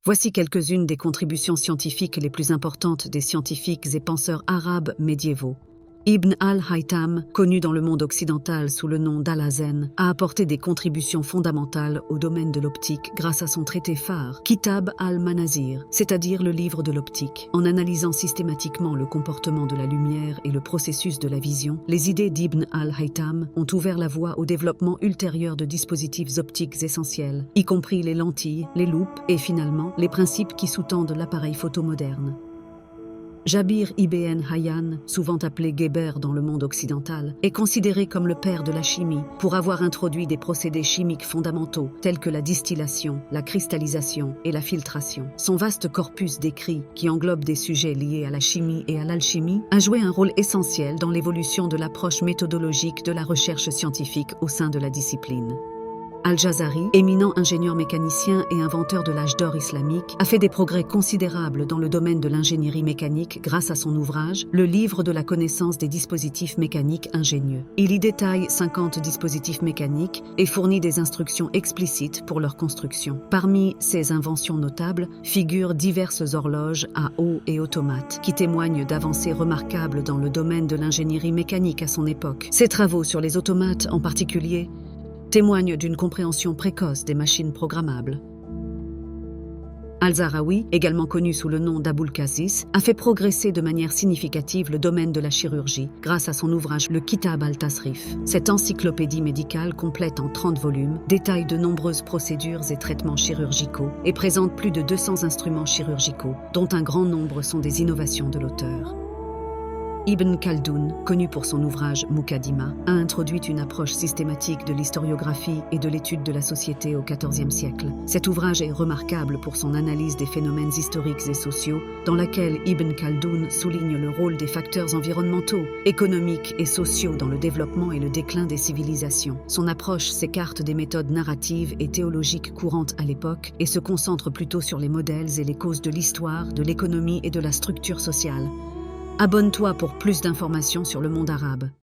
Voici quelques-unes des contributions scientifiques les plus importantes des scientifiques et penseurs arabes médiévaux. Ibn al-Haytham, connu dans le monde occidental sous le nom d'Al-Hazen, a apporté des contributions fondamentales au domaine de l'optique grâce à son traité phare, Kitab al-Manazir, c'est-à-dire le livre de l'optique. En analysant systématiquement le comportement de la lumière et le processus de la vision, les idées d'Ibn al-Haytham ont ouvert la voie au développement ultérieur de dispositifs optiques essentiels, y compris les lentilles, les loupes et finalement les principes qui sous-tendent l'appareil photo moderne. Jabir ibn Hayyan, souvent appelé Geber dans le monde occidental, est considéré comme le père de la chimie pour avoir introduit des procédés chimiques fondamentaux tels que la distillation, la cristallisation et la filtration. Son vaste corpus d'écrits, qui englobe des sujets liés à la chimie et à l'alchimie, a joué un rôle essentiel dans l'évolution de l'approche méthodologique de la recherche scientifique au sein de la discipline. Al-Jazari, éminent ingénieur mécanicien et inventeur de l'âge d'or islamique, a fait des progrès considérables dans le domaine de l'ingénierie mécanique grâce à son ouvrage « Le livre de la connaissance des dispositifs mécaniques ingénieux ». Il y détaille 50 dispositifs mécaniques et fournit des instructions explicites pour leur construction. Parmi ses inventions notables figurent diverses horloges à eau et automates qui témoignent d'avancées remarquables dans le domaine de l'ingénierie mécanique à son époque. Ses travaux sur les automates en particulier témoigne d'une compréhension précoce des machines programmables. Al-Zahrawi, également connu sous le nom d'Aboul Qasis, a fait progresser de manière significative le domaine de la chirurgie grâce à son ouvrage Le Kitab al-Tasrif. Cette encyclopédie médicale complète en 30 volumes, détaille de nombreuses procédures et traitements chirurgicaux et présente plus de 200 instruments chirurgicaux, dont un grand nombre sont des innovations de l'auteur. Ibn Khaldoun, connu pour son ouvrage Muqaddimah, a introduit une approche systématique de l'historiographie et de l'étude de la société au XIVe siècle. Cet ouvrage est remarquable pour son analyse des phénomènes historiques et sociaux, dans laquelle Ibn Khaldoun souligne le rôle des facteurs environnementaux, économiques et sociaux dans le développement et le déclin des civilisations. Son approche s'écarte des méthodes narratives et théologiques courantes à l'époque et se concentre plutôt sur les modèles et les causes de l'histoire, de l'économie et de la structure sociale. Abonne-toi pour plus d'informations sur le monde arabe.